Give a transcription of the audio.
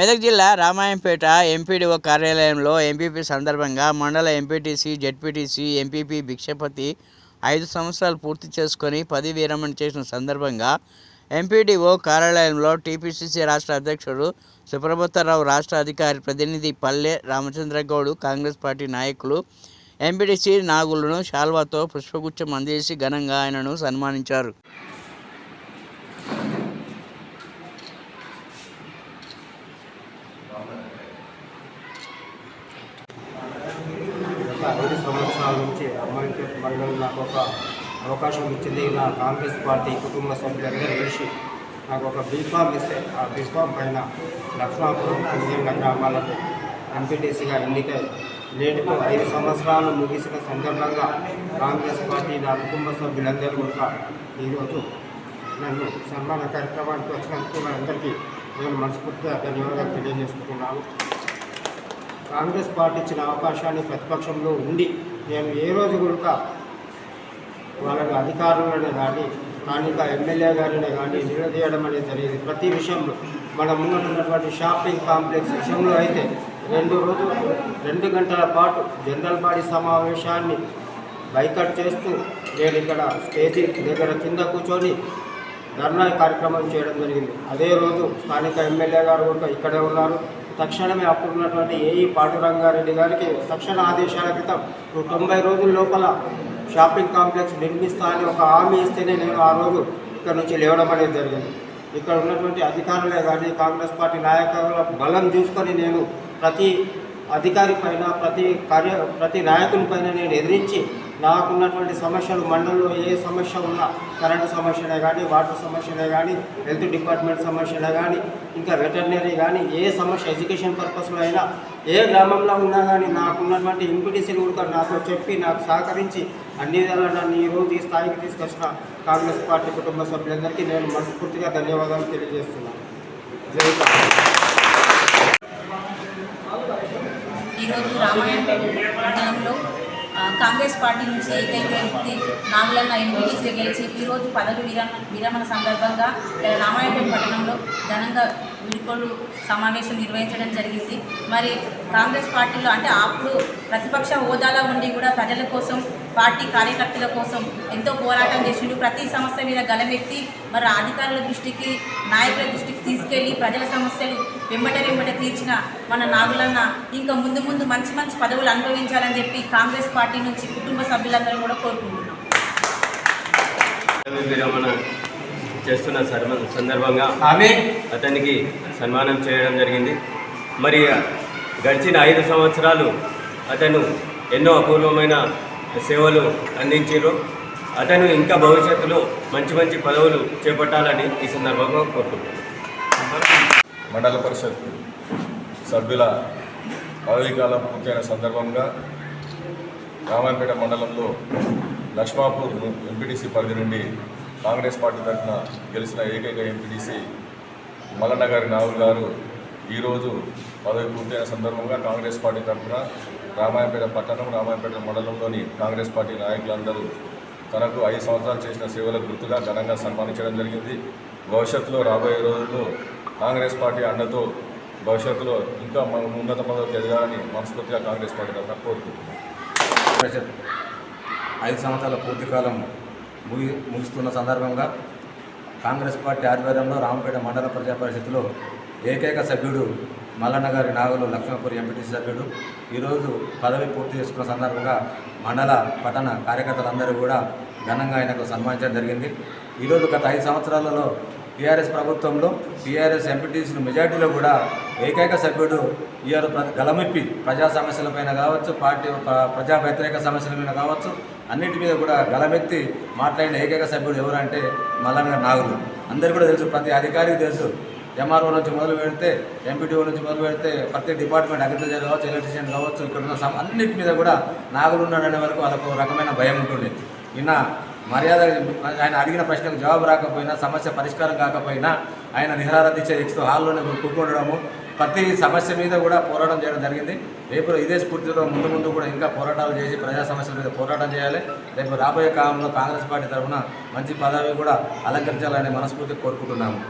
మెదక్ జిల్లా రామాయంపేట ఎంపీడీఓ కార్యాలయంలో ఎంపీపీ సందర్భంగా మండల ఎంపీటీసీ, జెడ్పీటీసీ, ఎంపీపీ భిక్షపతి 5 సంవత్సరాలు పూర్తి చేసుకొని పదవి విరమణ చేసిన సందర్భంగా ఎంపీడీఓ కార్యాలయంలో టీపీసీసీ రాష్ట్ర అధ్యక్షుడు సుప్రభాతరావు, రాష్ట్ర అధికారి ప్రతినిధి పల్లె రామచంద్రగౌడ్, కాంగ్రెస్ పార్టీ నాయకులు ఎంపీటీసీ నాగులను శాల్వాతో పుష్పగుచ్చం అందించి ఘనంగా ఆయనను సన్మానించారు. 5 సంవత్సరాల నుంచి రామాయంపేట మండలం నాకు ఒక అవకాశం ఇచ్చింది. నా కాంగ్రెస్ పార్టీ కుటుంబ సభ్యులందరూ కలిసి నాకు ఒక బీఫామ్ ఇస్తే ఆ బీఫామ్ పైన లక్ష్మాపురం, కుంజండ గ్రామాలకు ఎంపీటీసీగా ఎన్నికై నేటితో 5 సంవత్సరాలు ముగిసిన సందర్భంగా కాంగ్రెస్ పార్టీ నా కుటుంబ సభ్యులందరూ కూడా ఈరోజు నన్ను సన్మాన కార్యక్రమానికి వచ్చినందుకు వాళ్ళందరికీ నేను మనస్ఫూర్తిగా ధన్యవాదాలు తెలియజేసుకుంటున్నాను. కాంగ్రెస్ పార్టీ ఇచ్చిన అవకాశాన్ని ప్రతిపక్షంలో ఉండి నేను ఏ రోజు కూడా వాళ్ళని అధికారులనే కానీ స్థానిక ఎమ్మెల్యే గారినే కానీ నిలదీయడం అనేది జరిగింది. ప్రతి విషయంలో మనం ఉన్నటువంటి షాపింగ్ కాంప్లెక్స్ విషయంలో అయితే 2 గంటల పాటు జనరల్ బాడీ సమావేశాన్ని బైకట్ చేస్తూ నేను ఇక్కడ స్టేజీ దగ్గర కింద కూర్చొని ధర్నా కార్యక్రమం చేయడం జరిగింది. అదే రోజు స్థానిక ఎమ్మెల్యే గారు కూడా ఇక్కడే ఉన్నారు. తక్షణమే అప్పుడున్నటువంటి ఏఈ పాండురంగారెడ్డి గారికి తక్షణ ఆదేశాల క్రితం 90 రోజుల లోపల షాపింగ్ కాంప్లెక్స్ నిర్మిస్తా అని ఒక హామీ ఇస్తేనే నేను ఆ రోజు ఇక్కడ నుంచి లేవడం అనేది జరిగింది. ఇక్కడ ఉన్నటువంటి అధికారులే కానీ కాంగ్రెస్ పార్టీ నాయకుల బలం చూసుకొని నేను ప్రతి అధికారి పైన ప్రతి నాయకుని పైన నేను ఎదిరించి నాకున్నటువంటి సమస్యలు మండలంలో ఏ సమస్య ఉన్నా కరెంటు సమస్యలే కానీ, వాటర్ సమస్యలే కానీ, హెల్త్ డిపార్ట్మెంట్ సమస్యలే కానీ, ఇంకా వెటర్నరీ కానీ, ఏ సమస్య ఎడ్యుకేషన్ పర్పస్లో అయినా ఏ గ్రామంలో ఉన్నా కానీ నాకున్నటువంటి ఎంపీటీసీలు కూడా నాతో చెప్పి నాకు సహకరించి అన్ని విధాలా నన్ను ఈరోజు ఈ స్థాయికి తీసుకొచ్చిన కాంగ్రెస్ పార్టీ కుటుంబ సభ్యులందరికీ నేను మనస్ఫూర్తిగా ధన్యవాదాలు తెలియజేస్తున్నాను. ఈరోజు రామాయంపేట మండలంలో కాంగ్రెస్ పార్టీ నుంచి ఏకైక వ్యక్తి నాగులన్న ఎంపీటీసీగా గెలిచి ఈరోజు పదవి విరమణ సందర్భంగా రామాయంపేట పట్టణంలో ఘనంగా వీడ్కోలు సమావేశం నిర్వహించడం జరిగింది. మరి కాంగ్రెస్ పార్టీలో అంటే అప్పుడు ప్రతిపక్ష హోదాలో ఉండి కూడా ప్రజల కోసం, పార్టీ కార్యకర్తల కోసం ఎంతో పోరాటం చేసిండు. ప్రతి సమస్య మీద గలమెత్తి మరి అధికారుల దృష్టికి, నాయకుల దృష్టికి తీసుకెళ్లి ప్రజల సమస్యలు వెంబట తీర్చిన మన నాగులన్న ఇంకా ముందు మంచి పదవులు అనుభవించాలని చెప్పి కాంగ్రెస్ పార్టీ నుంచి కుటుంబ సభ్యులందరూ కూడా కోరుకుంటున్నాం. విరమణ చేస్తున్న సందర్భంగా అతనికి సన్మానం చేయడం జరిగింది. మరి గడిచిన 5 సంవత్సరాలు అతను ఎన్నో అపూర్వమైన సేవలు అందించారు. అతను ఇంకా భవిష్యత్తులో మంచి పదవులు చేపట్టాలని ఈ సందర్భంగా కోరుకుంటున్నాను. మండల పరిషత్ సభ్యుల పదవీకాలం పూర్తయిన సందర్భంగా రామాయంపేట మండలంలో లక్ష్మాపూర్ ఎంపీటీసీ పరిధి నుండి కాంగ్రెస్ పార్టీ తరఫున గెలిచిన ఏకైక ఎంపీటీసీ మల్లనగారి నాగులు గారు ఈరోజు పదవి పూర్తయిన సందర్భంగా కాంగ్రెస్ పార్టీ తరఫున రామాయంపేట పట్టణం, రామాయంపేట మండలంలోని కాంగ్రెస్ పార్టీ నాయకులందరూ తనకు 5 సంవత్సరాలు చేసిన సేవలకు గుర్తుగా ఘనంగా సన్మానించడం జరిగింది. భవిష్యత్తులో రాబోయే రోజుల్లో కాంగ్రెస్ పార్టీ అండతో భవిష్యత్తులో ఇంకా ఉన్నత పదవికి ఎదగాలని మనస్ఫూర్తిగా కాంగ్రెస్ పార్టీ తరఫున కోరుకుంటున్నాం. 5 సంవత్సరాల పూర్తికాలం ముగిస్తున్న సందర్భంగా కాంగ్రెస్ పార్టీ ఆధ్వర్యంలో రామపేట మండల ప్రజా పరిషత్తులో ఏకైక సభ్యుడు మల్లన్నగారి నాగులు లక్ష్మణపూర్ ఎంపీటీసీ సభ్యుడు ఈరోజు పదవి పూర్తి చేసుకున్న సందర్భంగా మండల పట్టణ కార్యకర్తలందరూ కూడా ఘనంగా ఆయనకు సన్మానించడం జరిగింది. ఈరోజు గత 5 సంవత్సరాలలో టీఆర్ఎస్ ప్రభుత్వంలో టీఆర్ఎస్ ఎంపీటీసీలు మెజార్టీలో కూడా ఏకైక సభ్యుడు ఈఆర్ గలమెప్పి ప్రజా సమస్యలపైన కావచ్చు, పార్టీ ప్రజా వ్యతిరేక సమస్యల మీద కావచ్చు, అన్నిటి మీద కూడా గలమెత్తి మాట్లాడిన ఏకైక సభ్యుడు ఎవరంటే మల్లన్న నాగులు. అందరికీ కూడా తెలుసు, ప్రతి అధికారికి తెలుసు. ఎంఆర్ఓ నుంచి మొదలు పెడితే, ఎంపీటీఓ నుంచి మొదలు పెడితే ప్రతి డిపార్ట్మెంట్, అగ్రికల్చర్ కావచ్చు, ఎలక్ట్రీషియన్ కావచ్చు, ఇక్కడ ఉన్న అన్నిటి మీద కూడా నాగులు ఉన్నాడనే వరకు వాళ్ళకు ఒక రకమైన భయం ఉంటుంది. ఈయన మర్యాద ఆయన అడిగిన ప్రశ్నకు జవాబు రాకపోయినా, సమస్య పరిష్కారం కాకపోయినా ఆయన నిరాహార దీక్ష ఇస్తూ హాల్లోనే కూర్చుండడము, ప్రతి సమస్య మీద కూడా పోరాటం చేయడం జరిగింది. రేపు ఇదే స్ఫూర్తితో ముందు కూడా ఇంకా పోరాటాలు చేసి ప్రజా సమస్యల మీద పోరాటం చేయాలి. రేపు రాబోయే కాలంలో కాంగ్రెస్ పార్టీ తరఫున మంచి పదవి కూడా అలంకరించాలని మనస్ఫూర్తి కోరుకుంటున్నాము.